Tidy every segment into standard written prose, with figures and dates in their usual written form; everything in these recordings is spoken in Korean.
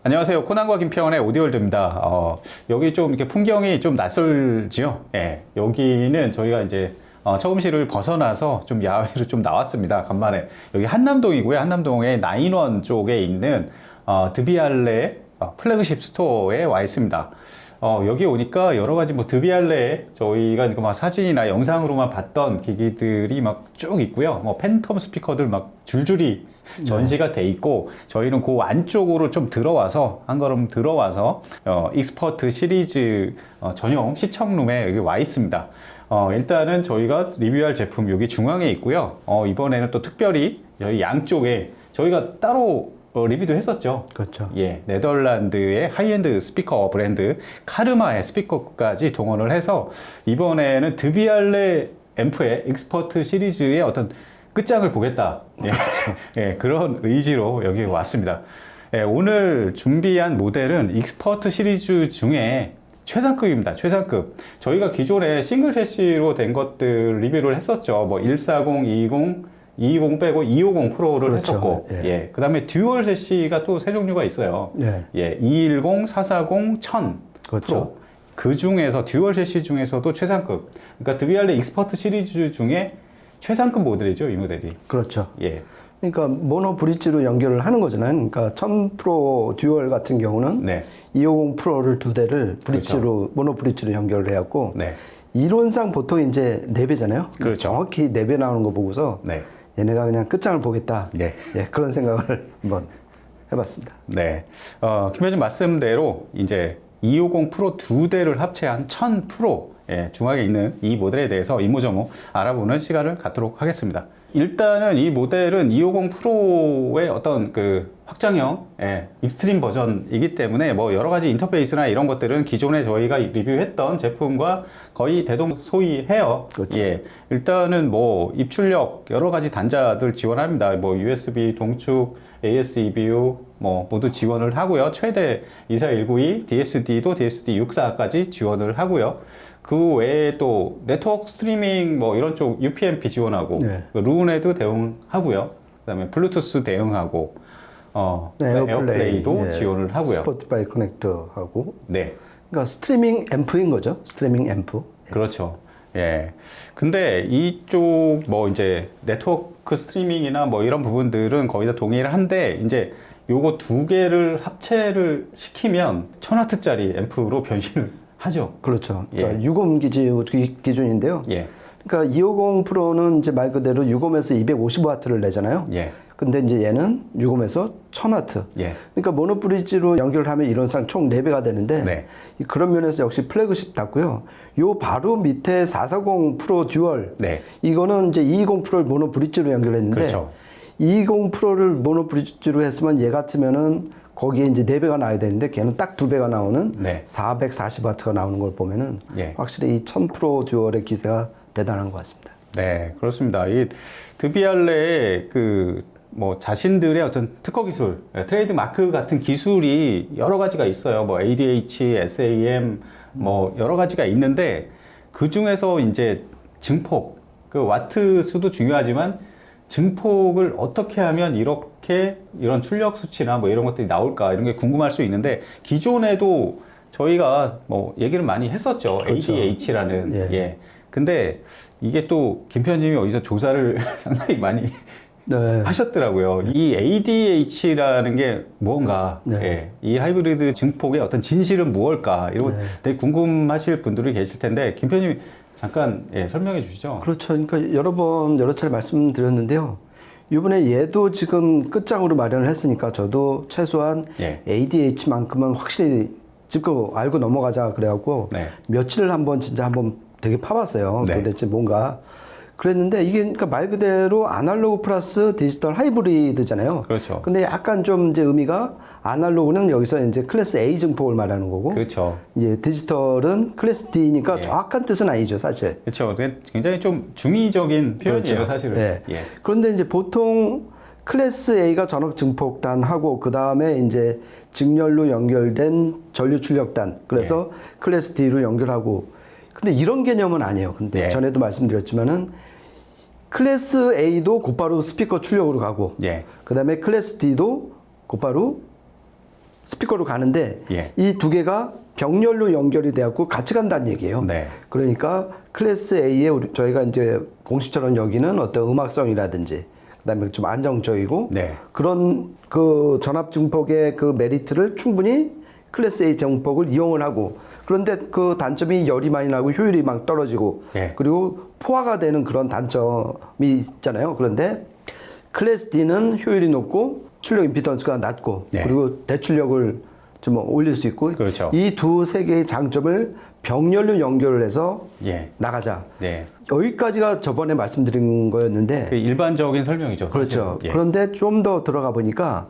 안녕하세요. 코난과 김평원의 오디오월드입니다. 여기 좀 이렇게 풍경이 좀 낯설지요? 예. 여기는 저희가 이제 처음실을 벗어나서 좀 야외로 좀 나왔습니다. 간만에. 여기 한남동이고요. 한남동의 나인원 쪽에 있는 드비알레 플래그십 스토어에 와 있습니다. 여기 오니까 여러 가지 뭐 드비알레 저희가 막 사진이나 영상으로만 봤던 기기들이 막 쭉 있고요. 뭐 팬텀 스피커들 막 줄줄이 전시가 돼 있고, 저희는 그 안쪽으로 좀 들어와서 한 걸음 들어와서 익스퍼트 시리즈 전용 시청룸에 여기 와 있습니다. 일단은 저희가 리뷰할 제품 여기 중앙에 있고요. 이번에는 또 특별히 여기 양쪽에 저희가 따로 리뷰도 했었죠. 그렇죠. 예, 네덜란드의 하이엔드 스피커 브랜드 카르마의 스피커까지 동원을 해서 이번에는 드비알레 앰프의 익스퍼트 시리즈의 어떤 끝장을 보겠다. 예, 예, 그런 의지로 여기 왔습니다. 예, 오늘 준비한 모델은 익스퍼트 시리즈 중에 최상급입니다. 최상급. 저희가 기존에 싱글 셰시로 된 것들 리뷰를 했었죠. 뭐 140, 220, 220 빼고 250 프로를 그렇죠. 했었고, 예. 예. 그 다음에 듀얼 셰시가 또 세 종류가 있어요. 예. 예. 210, 440, 1000 그렇죠. 프로. 그 중에서 듀얼 셰시 중에서도 최상급. 그러니까 드비알레 익스퍼트 시리즈 중에 최상급 모델이죠, 이 모델이. 그렇죠. 예. 그러니까 모노 브릿지로 연결을 하는 거잖아요. 그러니까 1000 프로 듀얼 같은 경우는 네. 250 프로를 두 대를 브릿지로 그렇죠. 모노 브릿지로 연결을 해갖고 네. 이론상 보통 이제 4배잖아요. 그렇죠. 정확히 4배 나오는 거 보고서 네. 얘네가 그냥 끝장을 보겠다. 네. 예, 그런 생각을 한번 해봤습니다. 네. 김 회장 말씀대로 이제 250 프로 두 대를 합체한 1000 프로 중앙에 있는 이 모델에 대해서 이모저모 알아보는 시간을 갖도록 하겠습니다. 일단은 이 모델은 250 프로의 어떤 그 확장형 익스트림 버전이기 때문에 뭐 여러 가지 인터페이스나 이런 것들은 기존에 저희가 리뷰했던 제품과 거의 대동소이해요. 그렇죠. 예. 일단은 뭐 입출력 여러 가지 단자들 지원합니다. 뭐 USB 동축, AS EBU 뭐 모두 지원을 하고요. 최대 24192 DSD도 DSD 64까지 지원을 하고요. 그 외에 또 네트워크 스트리밍 뭐 이런 쪽 UPnP 지원하고 네. 루네도 대응하고요. 그다음에 블루투스 대응하고 네, 에어플레이도 예. 지원을 하고요. 스포티파이 커넥터하고. 네. 그러니까 스트리밍 앰프인 거죠. 스트리밍 앰프. 그렇죠. 예. 근데 이쪽 뭐 이제 네트워크 스트리밍이나 뭐 이런 부분들은 거의 다 동일한데 이제 요거 두 개를 합체를 시키면 1000W짜리 앰프로 변신을 하죠. 그렇죠. 예. 그러니까 60 기준인데요. 예. 그러니까 250 프로는 이제 말 그대로 60에서 250W를 내잖아요. 예. 근데 이제 얘는 60에서 1000W. 예. 그러니까 모노브리지로 연결하면 이론상 총 4배가 되는데 네. 그런 면에서 역시 플래그십답고요. 요 바로 밑에 440 프로 듀얼. 네. 이거는 이제 220 프로를 모노브리지로 연결했는데 그렇죠. 220 프로를 모노브리지로 했으면 얘 같으면은 거기에 이제 4배가 나와야 되는데 걔는 딱 2배가 나오는 네. 440W가 나오는 걸 보면은 예. 확실히 이 1000 프로 듀얼의 기세가 대단한 것 같습니다. 네, 그렇습니다. 이 드비알레의 그 뭐 자신들의 어떤 특허 기술, 트레이드 마크 같은 기술이 여러 가지가 있어요. 뭐 ADH, SAM 뭐 여러 가지가 있는데 그 중에서 이제 증폭, 그 와트 수도 중요하지만 증폭을 어떻게 하면 이렇게 이런 출력 수치나 뭐 이런 것들이 나올까 이런 게 궁금할 수 있는데 기존에도 저희가 뭐 얘기를 많이 했었죠. 그렇죠. ADH라는 예. 예. 근데 이게 또 김 편집이 어디서 조사를 상당히 많이 네. 하셨더라고요. 이 ADH라는 게 무언가, 네. 예, 이 하이브리드 증폭의 어떤 진실은 무엇일까, 이런 거 네. 되게 궁금하실 분들이 계실 텐데, 김 편집이 잠깐 설명해 주시죠. 그렇죠. 그러니까 여러 차례 말씀드렸는데요. 이번에 얘도 지금 끝장으로 마련을 했으니까 저도 최소한 예. ADH만큼은 확실히 짚고 알고 넘어가자 그래갖고 네. 며칠을 진짜 한번 되게 파봤어요. 네. 도대체 뭔가. 그랬는데 이게 그러니까 말 그대로 아날로그 플러스 디지털 하이브리드잖아요. 그렇죠. 근데 약간 좀 이제 의미가 아날로그는 여기서 이제 클래스 A 증폭을 말하는 거고 그렇죠. 이제 디지털은 클래스 D니까 예. 정확한 뜻은 아니죠, 사실. 그렇죠. 굉장히 좀 중의적인 표현이에요, 그렇죠. 사실은. 예. 예. 그런데 이제 보통 클래스 A가 전압 증폭단하고 그 다음에 이제 직렬로 연결된 전류 출력단. 그래서 클래스 D로 연결하고. 근데 이런 개념은 아니에요. 근데 예. 전에도 말씀드렸지만은 클래스 A도 곧바로 스피커 출력으로 가고. 예. 그 다음에 클래스 D도 곧바로 스피커로 가는데 예. 이 두 개가 병렬로 연결이 되었고 같이 간다는 얘기예요. 네. 그러니까 클래스 A에 저희가 이제 공식처럼 여기는 어떤 음악성이라든지 그다음에 좀 안정적이고 네. 그런 그 전압 증폭의 그 메리트를 충분히 클래스 A 증폭을 이용을 하고 그런데 그 단점이 열이 많이 나고 효율이 막 떨어지고 예. 그리고 포화가 되는 그런 단점이 있잖아요. 그런데 클래스 D는 효율이 높고 출력 임피던스가 낮고 네. 그리고 대출력을 좀 올릴 수 있고 그렇죠. 이 두 세 개의 장점을 병렬로 연결을 해서 예. 나가자. 네. 여기까지가 저번에 말씀드린 거였는데 그 일반적인 설명이죠. 그렇죠. 사실은. 예. 그런데 좀 더 들어가 보니까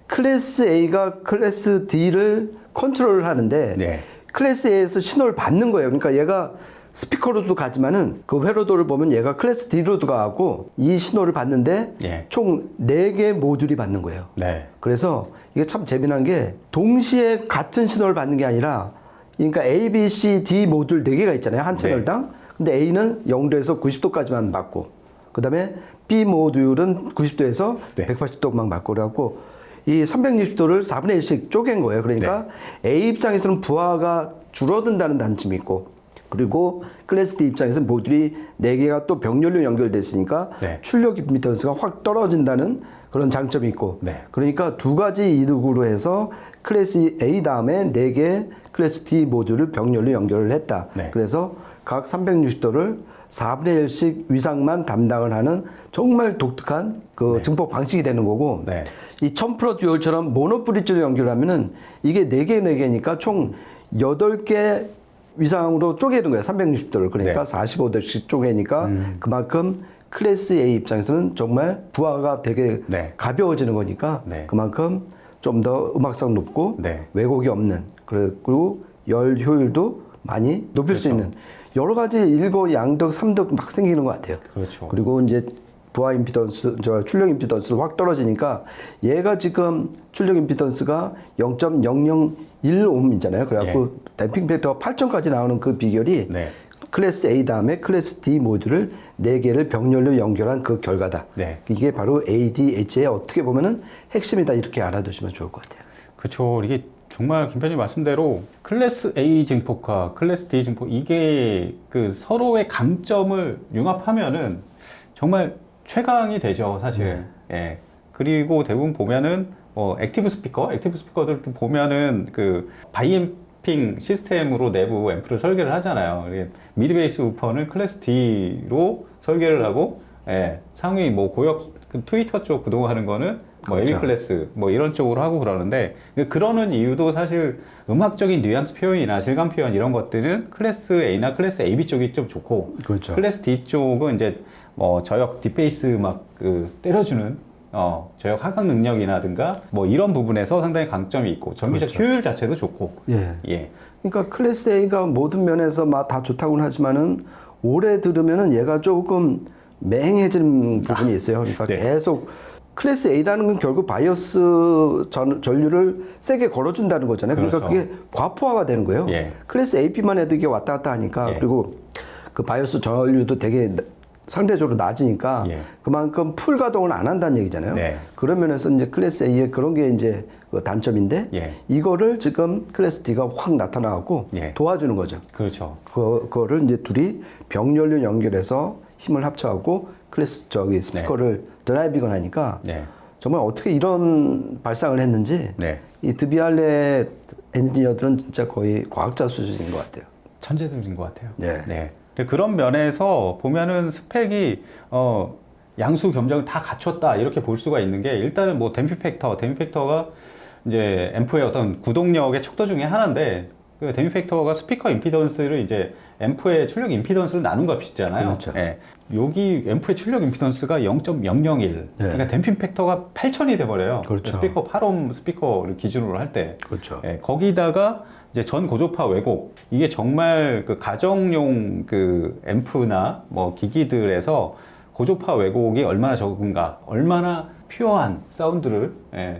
클래스 A가 클래스 D를 컨트롤을 하는데 네. 클래스 A에서 신호를 받는 거예요. 그러니까 얘가 스피커로도 가지만은 그 회로도를 보면 얘가 클래스 D로도 가고 이 신호를 받는데 예. 총 4개 모듈이 받는 거예요. 네. 그래서 이게 참 재미난 게 동시에 같은 신호를 받는 게 아니라 그러니까 A, B, C, D 모듈 4개가 있잖아요. 한 채널당. 근데 A는 0도에서 90도까지만 받고 그다음에 B 모듈은 90도에서 네. 180도만 받고 그래갖고 이 360도를 4분의 1씩 쪼갠 거예요. 그러니까 A 입장에서는 부하가 줄어든다는 단점이 있고 그리고 클래스 D 입장에서는 모듈이 4개가 또 병렬로 연결됐으니까 네. 출력 임피던스가 확 떨어진다는 그런 장점이 있고 네. 그러니까 두 가지 이득으로 해서 클래스 A 다음에 4개 클래스 D 모듈을 병렬로 연결을 했다. 네. 그래서 각 360도를 4분의 1씩 위상만 담당을 하는 정말 독특한 그 증폭 방식이 되는 거고 네. 이 1000% 듀얼처럼 모노브리지로 연결하면은 이게 4개, 4개니까 총 8개 위상으로 쪼개는 거예요. 360도를. 그러니까 네. 45도씩 쪼개니까 그만큼 클래스 A 입장에서는 정말 부하가 되게 네. 가벼워지는 거니까 네. 그만큼 좀 더 음악성 높고 네. 왜곡이 없는 그리고 열 효율도 많이 높일 수 있는 여러 가지 일거 양득 삼득 막 생기는 것 같아요. 그렇죠. 그리고 이제 부하 임피던스, 출력 임피던스가 확 떨어지니까 얘가 지금 출력 임피던스가 0.001옴이잖아요. 그래갖고 댐핑 팩터가 8점까지 나오는 그 비결이 네. 클래스 A 다음에 클래스 D 모듈을 4개를 병렬로 연결한 그 결과다. 네. 이게 바로 ADH의 어떻게 보면은 핵심이다 이렇게 알아두시면 좋을 것 같아요. 그렇죠. 이게 정말 김 편님 말씀대로 클래스 A 증폭과 클래스 D 증폭 이게 그 서로의 강점을 융합하면은 정말 최강이 되죠, 사실. 예. 그리고 대부분 보면은 액티브 스피커들 보면은 그 바이앰핑 시스템으로 내부 앰프를 설계를 하잖아요. 미드 베이스 우퍼는 클래스 D로 설계를 하고, 예. 상위 뭐 고역 그 트위터 쪽 그동안 하는 거는 뭐 그렇죠. 에미 클래스 뭐 이런 쪽으로 하고 그러는데 그러는 이유도 사실 음악적인 뉘앙스 표현이나 질감 표현 이런 것들은 클래스 A나 클래스 AB 쪽이 좀 좋고 그렇죠. 클래스 D 쪽은 이제 뭐 저역 딥베이스 막 그 때려주는 저역 하강 능력이라든가 뭐 이런 부분에서 상당히 강점이 있고 전기적 그렇죠. 효율 자체도 좋고 예. 예. 그러니까 클래스 A가 모든 면에서 막 다 좋다고는 하지만은 오래 들으면은 얘가 조금 맹해지는 부분이 있어요. 그러니까 네. 계속 클래스 A라는 건 결국 바이오스 전류를 세게 걸어준다는 거잖아요. 그러니까 그렇죠. 그게 과포화가 되는 거예요. 예. 클래스 AP만 해도 이게 왔다 갔다 하니까 예. 그리고 그 바이오스 전류도 되게 상대적으로 낮으니까 예. 그만큼 풀 가동을 안 한다는 얘기잖아요. 네. 그런 면에서 이제 클래스 A의 그런 게 이제 그 단점인데 예. 이거를 지금 클래스 D가 확 나타나고 예. 도와주는 거죠. 그렇죠. 그거를 이제 둘이 병렬로 연결해서 힘을 합쳐갖고 클래스 스피커를 드라이빙을 하니까 네. 정말 어떻게 이런 발상을 했는지 네. 이 드비알레 엔지니어들은 진짜 거의 과학자 수준인 것 같아요. 천재들인 것 같아요. 네. 네. 그런 면에서 보면은 스펙이 양수 겸정을 다 갖췄다 이렇게 볼 수가 있는 게 일단은 뭐 댐핑 팩터가 이제 앰프의 어떤 구동력의 척도 중에 하나인데 그 댐핑 팩터가 스피커 임피던스를 이제 앰프의 출력 임피던스를 나눈 값이잖아요. 그렇죠. 예. 여기 앰프의 출력 임피던스가 0.001. 그러니까 댐핑 팩터가 8,000이 돼 버려요. 그렇죠. 스피커 8옴 스피커를 기준으로 할 때. 그렇죠. 예, 거기다가 이제 전 고조파 왜곡 이게 정말 그 가정용 그 앰프나 뭐 기기들에서 고조파 왜곡이 얼마나 적은가, 얼마나 퓨어한 사운드를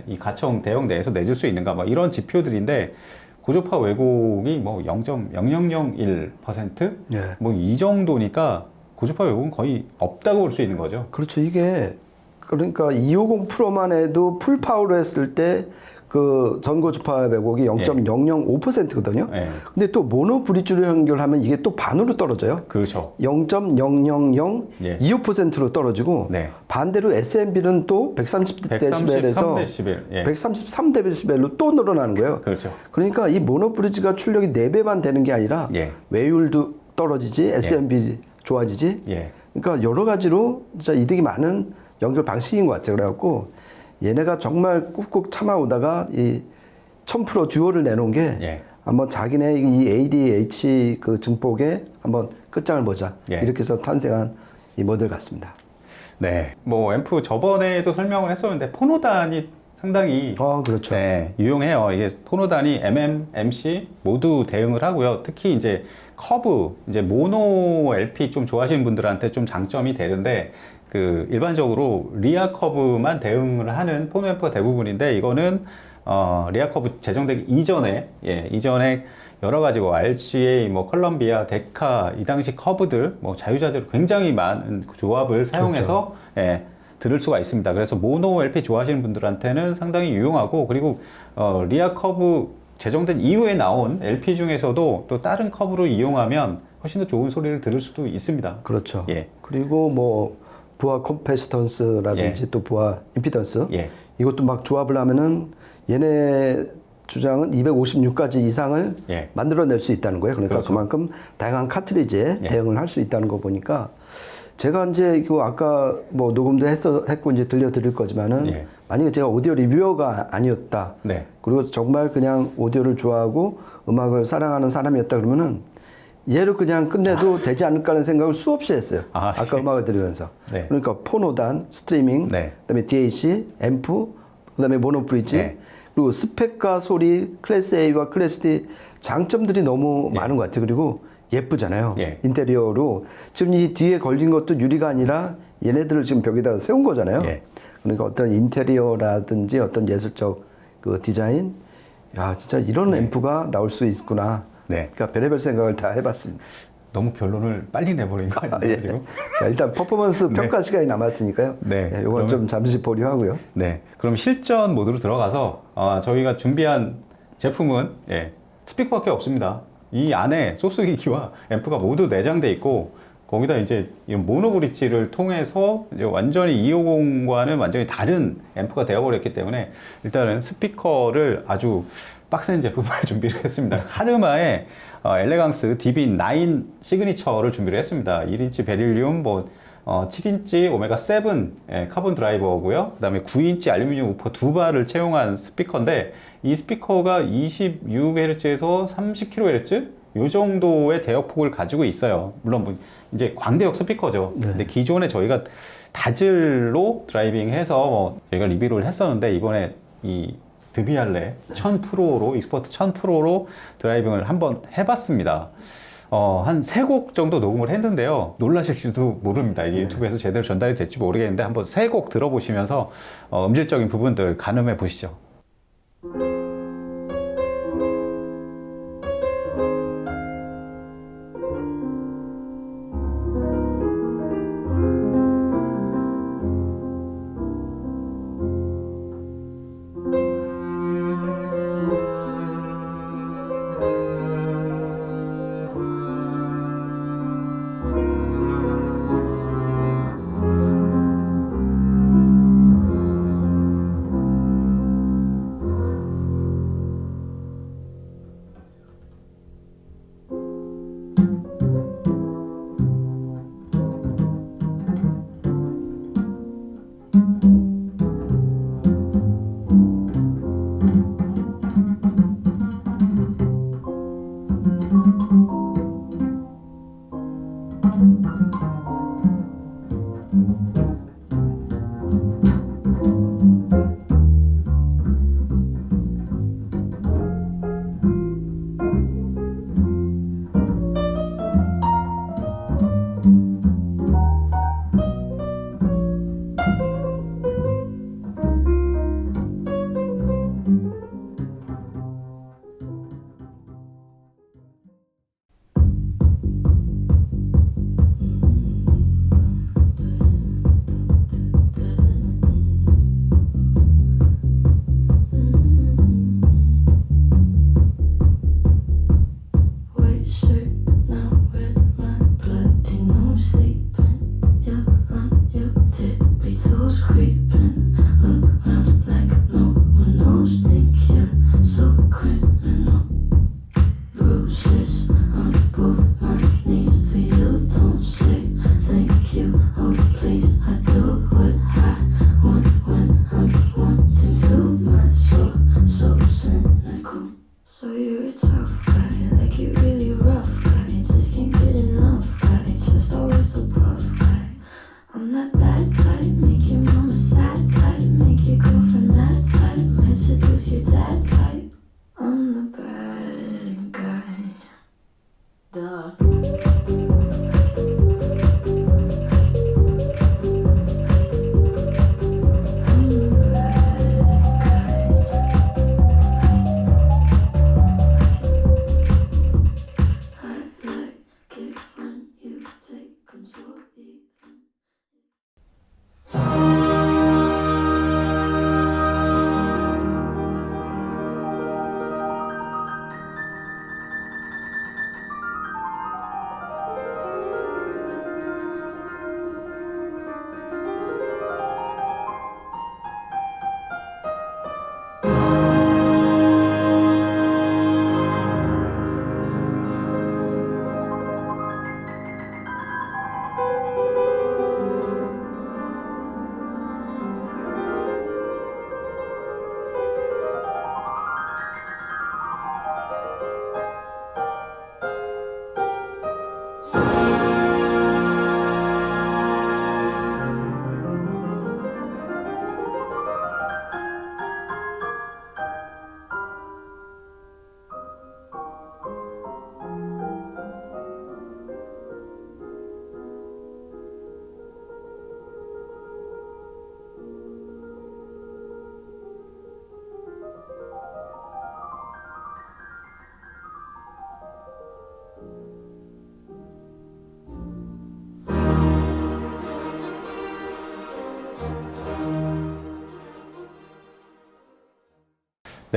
이 가청 대형 내에서 내줄 수 있는가, 뭐 이런 지표들인데 고조파 왜곡이 뭐 0.0001% 예. 뭐 이 정도니까 고조파 왜곡은 거의 없다고 볼 수 있는 거죠. 그렇죠. 이게 그러니까 250 프로만 해도 풀 파워로 했을 때 그 전고주파 왜곡이 0.005%거든요. 예. 근데 또 모노 브릿지로 연결하면 이게 또 반으로 떨어져요. 그렇죠. 0.0002%로 떨어지고 네. 반대로 SMB는 또 130dB에서 133dB. 예. 133dB로 또 늘어나는 거예요. 그렇죠. 그러니까 이 모노 브릿지가 출력이 4배만 되는 게 아니라 예. 외율도 떨어지지, SMB 좋아지지. 예. 그러니까 여러 가지로 진짜 이득이 많은 연결 방식인 것 같아요. 그래갖고 얘네가 정말 꾹꾹 참아오다가 이 1000% 듀오를 내놓은 게 예. 한번 자기네 이 ADH 그 증폭에 한번 끝장을 보자. 예. 이렇게 해서 탄생한 이 모델 같습니다. 네. 뭐 앰프 저번에도 설명을 했었는데 포노단이 상당히 그렇죠. 네, 유용해요. 이게 포노단이 MM, MC 모두 대응을 하고요. 특히 이제 커브, 이제 모노 LP 좀 좋아하시는 분들한테 좀 장점이 되는데 그 일반적으로 리아 커브만 대응을 하는 포노 앰프가 대부분인데 이거는 리아 커브 제정되기 이전에 여러 가지 뭐 RCA, 뭐 컬럼비아, 데카 이 당시 커브들 뭐 자유자재로 굉장히 많은 조합을 사용해서 예, 들을 수가 있습니다. 그래서 모노 LP 좋아하시는 분들한테는 상당히 유용하고 그리고 리아 커브 제정된 이후에 나온 LP 중에서도 또 다른 커브로 이용하면 훨씬 더 좋은 소리를 들을 수도 있습니다. 그렇죠. 예. 그리고 뭐 부하 컴패시턴스라든지 또 부하 임피던스 예. 이것도 막 조합을 하면은 얘네 주장은 256가지 이상을 예. 만들어낼 수 있다는 거예요. 그러니까 그렇죠. 그만큼 다양한 카트리지에 예. 대응을 할 수 있다는 거 보니까 제가 이제 이거 아까 뭐 녹음도 했고 이제 들려드릴 거지만은 예. 만약에 제가 오디오 리뷰어가 아니었다. 네. 그리고 정말 그냥 오디오를 좋아하고 음악을 사랑하는 사람이었다 그러면은 얘를 그냥 끝내도 되지 않을까 하는 생각을 수없이 했어요. 아까 예. 음악을 들으면서. 네. 그러니까 포노단, 스트리밍, 네. 그다음에 DAC, 앰프, 그다음에 모노 브릿지, 네. 그리고 스펙과 소리, 클래스 A와 클래스 D 장점들이 너무 많은 것 같아요. 그리고 예쁘잖아요. 예. 인테리어로 지금 이 뒤에 걸린 것도 유리가 아니라 얘네들을 지금 벽에다가 세운 거잖아요. 예. 그러니까 어떤 인테리어라든지 어떤 예술적 그 디자인, 야 진짜 이런 앰프가 나올 수 있구나. 네. 그러니까 별의별 생각을 다 해봤습니다. 너무 결론을 빨리 내버린 거 아니에요, 예. 지금? 자, 일단 퍼포먼스 평가 시간이 남았으니까요. 네. 이건 그러면- 좀 잠시 보류하고요. 네. 그럼 실전 모드로 들어가서 저희가 준비한 제품은 예, 스피커밖에 없습니다. 이 안에 소스 기기와 앰프가 모두 내장돼 있고 거기다 이제 이 모노 브릿지를 통해서 이제 완전히 250과는 완전히 다른 앰프가 되어버렸기 때문에 일단은 스피커를 아주 빡센 제품을 준비를 했습니다. 카르마의 엘레강스 DB9 시그니처를 준비를 했습니다. 1인치 베릴륨, 7인치 오메가 7 카본 드라이버고요. 그 다음에 9인치 알루미늄 우퍼 두 발을 채용한 스피커인데 이 스피커가 26Hz에서 30kHz 이 정도의 대역폭을 가지고 있어요. 물론 뭐 이제 광대역 스피커죠. 네. 근데 기존에 저희가 다즐로 드라이빙해서 저희가 리뷰를 했었는데 이번에 이 드비알레 1000프로로 익스퍼트 1000프로로 드라이빙을 한번 해봤습니다. 한 3곡 정도 녹음을 했는데요. 놀라실지도 모릅니다. 이게 유튜브에서 제대로 전달이 될지 모르겠는데 한번 3곡 들어보시면서 음질적인 부분들 가늠해 보시죠.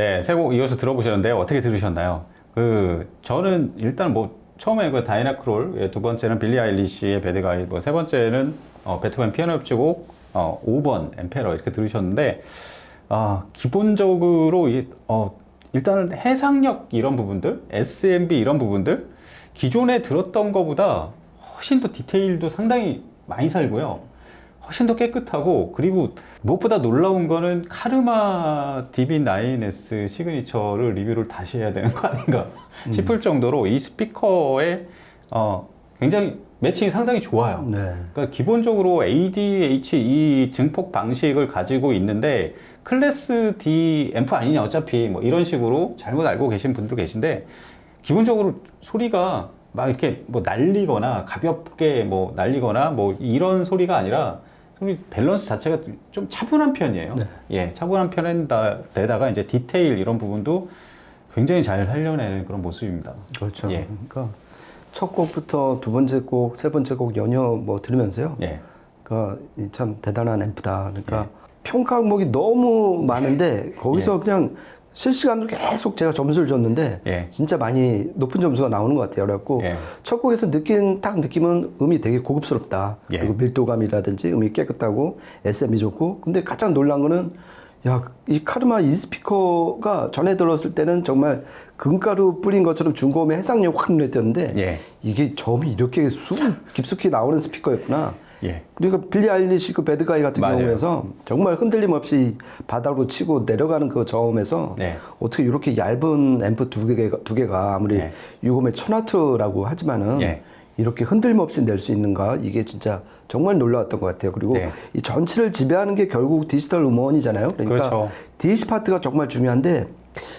네, 세 곡 이어서 들어보셨는데 어떻게 들으셨나요? 저는 일단 뭐 처음에 그 다이나 크롤, 두 번째는 빌리 아일리시의 배드 가이, 뭐 세 번째는 베토벤 피아노 협주곡 5번 엠페러 이렇게 들으셨는데 기본적으로 일단은 해상력 이런 부분들, SMB 이런 부분들 기존에 들었던 것보다 훨씬 더 디테일도 상당히 많이 살고요. 훨씬 더 깨끗하고, 그리고 무엇보다 놀라운 거는 카르마 DB9S 시그니처를 리뷰를 다시 해야 되는 거 아닌가 싶을 정도로 이 스피커의 굉장히 매칭이 상당히 좋아요. 네. 그러니까 기본적으로 ADH 이 증폭 방식을 가지고 있는데 클래스 D 앰프 아니냐 어차피 뭐 이런 식으로 잘못 알고 계신 분도 계신데, 기본적으로 소리가 막 이렇게 뭐 날리거나 가볍게 뭐 날리거나 뭐 이런 소리가 아니라 소리 밸런스 자체가 좀 차분한 편이에요. 네. 예, 차분한 편에다가 이제 디테일 이런 부분도 굉장히 잘 살려내는 그런 모습입니다. 그렇죠. 예. 그러니까 첫 곡부터 두 번째 곡, 세 번째 곡 연이어 뭐 들으면서요. 예. 그러니까 이참 대단한 앰프다. 그러니까 평가 항목이 너무 많은데 거기서 그냥 실시간으로 계속 제가 점수를 줬는데 예. 진짜 많이 높은 점수가 나오는 것 같아요. 그래갖고 예. 첫 곡에서 딱 느낌은 음이 되게 고급스럽다. 예. 그리고 밀도감이라든지 음이 깨끗하고 SM이 좋고. 근데 가장 놀란 거는 이 카르마 이 스피커가 전에 들었을 때는 정말 금가루 뿌린 것처럼 중고음의 해상력 확 느꼈는데 예. 이게 저음이 이렇게 깊숙이 나오는 스피커였구나. 예. 그러니까 빌리 아일리시 그 배드가이 같은 맞아요. 경우에서 정말 흔들림 없이 바닥으로 치고 내려가는 그 저음에서 네. 어떻게 이렇게 얇은 앰프 두 개가 아무리 네. 6음의 1000와트라고 하지만은 예. 이렇게 흔들림 없이 낼 수 있는가, 이게 진짜 정말 놀라웠던 것 같아요. 그리고 네. 이 전체를 지배하는 게 결국 디지털 음원이잖아요. 그러니까 그렇죠. DC 파트가 정말 중요한데,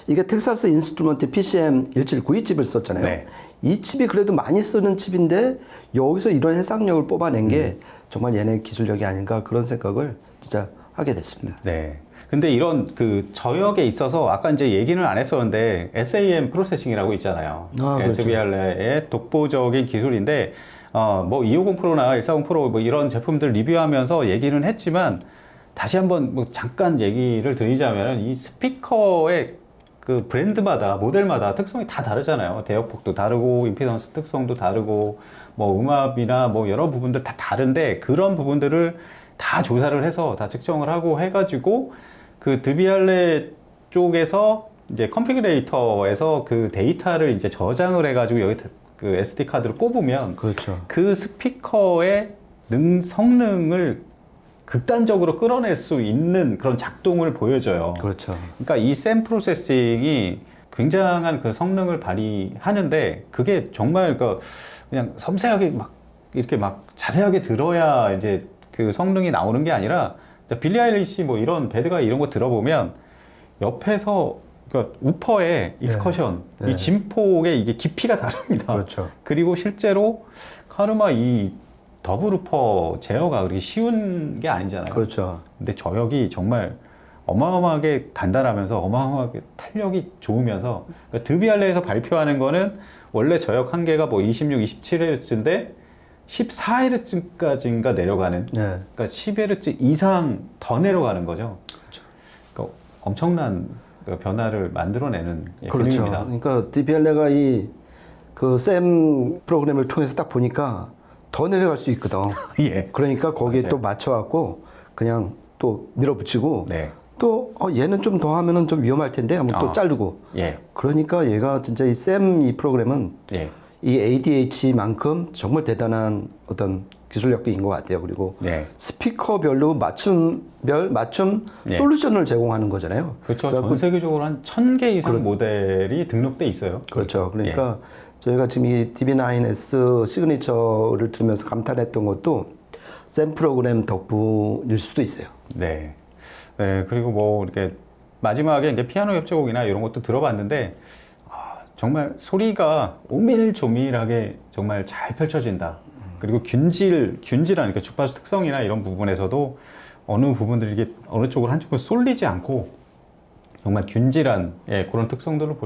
이게 텍사스 인스트루먼트 PCM 1792 칩을 썼잖아요. 네. 이 칩이 그래도 많이 쓰는 칩인데 여기서 이런 해상력을 뽑아낸 게 정말 얘네 기술력이 아닌가, 그런 생각을 진짜 하게 됐습니다. 네. 근데 이런 그 저역에 있어서 아까 이제 얘기는 안 했었는데 SAM 프로세싱이라고 있잖아요. 그렇죠. 에드비알레의 독보적인 기술인데 뭐 250 프로나 140 프로 뭐 이런 제품들 리뷰하면서 얘기는 했지만 다시 한번 뭐 잠깐 얘기를 드리자면 이 스피커의 그 브랜드마다 모델마다 특성이 다 다르잖아요. 대역폭도 다르고 임피던스 특성도 다르고 뭐 음압이나 뭐 여러 부분들 다 다른데, 그런 부분들을 다 조사를 해서 다 측정을 하고 해가지고 그 드비알레 쪽에서 이제 컨피그레이터에서 그 데이터를 이제 저장을 해가지고 여기 그 SD 카드를 꼽으면 그렇죠. 그 스피커의 성능을 극단적으로 끌어낼 수 있는 그런 작동을 보여줘요. 그렇죠. 그러니까 이 샘 프로세싱이 굉장한 그 성능을 발휘하는데, 그게 정말 그냥 섬세하게 막 이렇게 막 자세하게 들어야 이제 그 성능이 나오는 게 아니라, 빌리 아일리시 뭐 이런 배드가 이런 거 들어보면 옆에서 그러니까 우퍼의 익스커션, 네. 이 진폭의 이게 깊이가 다릅니다. 그렇죠. 그리고 실제로 카르마 이 더블 우퍼 제어가 그렇게 쉬운 게 아니잖아요. 그렇죠. 근데 저역이 정말 어마어마하게 단단하면서 어마어마하게 탄력이 좋으면서, 그러니까 드비알레에서 발표하는 거는 원래 저역 한계가 뭐 26, 27Hz인데 14Hz까지인가 내려가는, 네. 그러니까 10Hz 이상 더 내려가는 거죠. 그렇죠. 그러니까 엄청난 그 변화를 만들어내는 그렇죠. 기능입니다. 그러니까 디비알레가 이 그 샘 프로그램을 통해서 딱 보니까 더 내려갈 수 있거든. 예. 그러니까 거기에 맞아요. 또 맞춰갖고 그냥 또 밀어붙이고 네. 또 얘는 좀 더 하면은 좀 위험할 텐데 하면 또 자르고. 예. 그러니까 얘가 진짜 이 샘 이 프로그램은 예. 이 ADH만큼 정말 대단한 어떤 기술력인 것 같아요. 그리고 네. 스피커별로 맞춤 네. 솔루션을 제공하는 거잖아요. 그렇죠. 그래갖고 전 세계적으로 한 1000개 이상 모델이 등록돼 있어요. 그렇죠. 그러니까 저희가 지금 이 DB9S 시그니처를 들으면서 감탄했던 것도 샘 프로그램 덕분일 수도 있어요. 네. 네. 그리고 뭐 이렇게 마지막에 이제 피아노 협주곡이나 이런 것도 들어봤는데 정말 소리가 오밀조밀하게 정말 잘 펼쳐진다. 그리고 균질한 그러니까 주파수 특성이나 이런 부분에서도 어느 부분들이 이게 어느 쪽으로 한쪽으로 쏠리지 않고 정말 균질한 그런 특성들을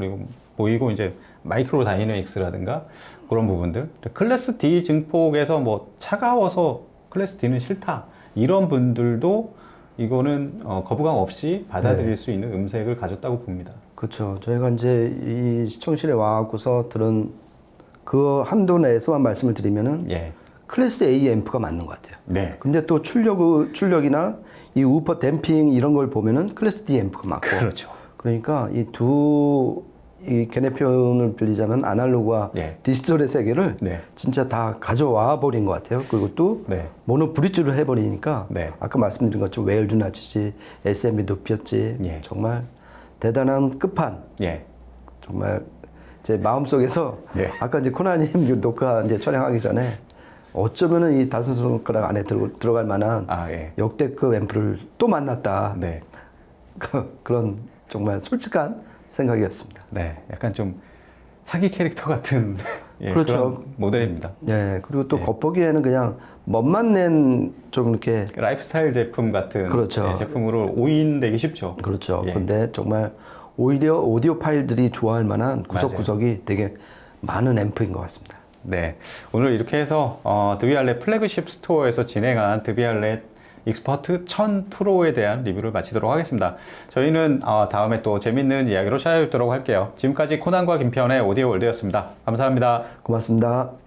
보이고 이제 마이크로 다이내믹스라든가 그런 부분들, 클래스 D 증폭에서 뭐 차가워서 클래스 D는 싫다 이런 분들도 이거는 거부감 없이 받아들일 수 있는 음색을 가졌다고 봅니다. 그렇죠. 저희가 이제 이 시청실에 와갖고서 들은 그 한도 내에서만 말씀을 드리면은 예. 클래스 A 앰프가 맞는 것 같아요. 네. 근데 또 출력이나 이 우퍼 댐핑 이런 걸 보면은 클래스 D 앰프가 맞고. 그렇죠. 그러니까 이 견해 표현을 빌리자면 아날로그와 예. 디지털의 세계를 네. 진짜 다 가져와 버린 것 같아요. 그리고 또 네. 모노 브릿지로 해버리니까 네. 아까 말씀드린 것처럼 웨일도 낮추지, SMB 높였지, 예. 정말 대단한 끝판. 예. 정말 제 마음속에서 네. 아까 이제 코나님 녹화 이제 촬영하기 전에 어쩌면은 이 다섯 손가락 안에 들어갈 만한 아, 예. 역대급 앰프를 또 만났다. 네. 그런 정말 솔직한 생각이었습니다. 네. 약간 좀 사기 캐릭터 같은 예, 그렇죠. 그런 모델입니다. 예, 그리고 또 예. 겉보기에는 그냥 멋만 낸 좀 이렇게 라이프스타일 제품 같은 그렇죠. 예, 제품으로 오인되기 쉽죠. 그렇죠. 예. 근데 정말 오히려 오디오 파일들이 좋아할 만한 구석구석이 되게 많은 앰프인 것 같습니다. 네, 오늘 이렇게 해서 드비알렛 플래그십 스토어에서 진행한 드비알렛 익스퍼트 1000 프로에 대한 리뷰를 마치도록 하겠습니다. 저희는 다음에 또 재밌는 이야기로 찾아뵙도록 할게요. 지금까지 코난과 김편의 오디오 월드였습니다. 감사합니다. 고맙습니다.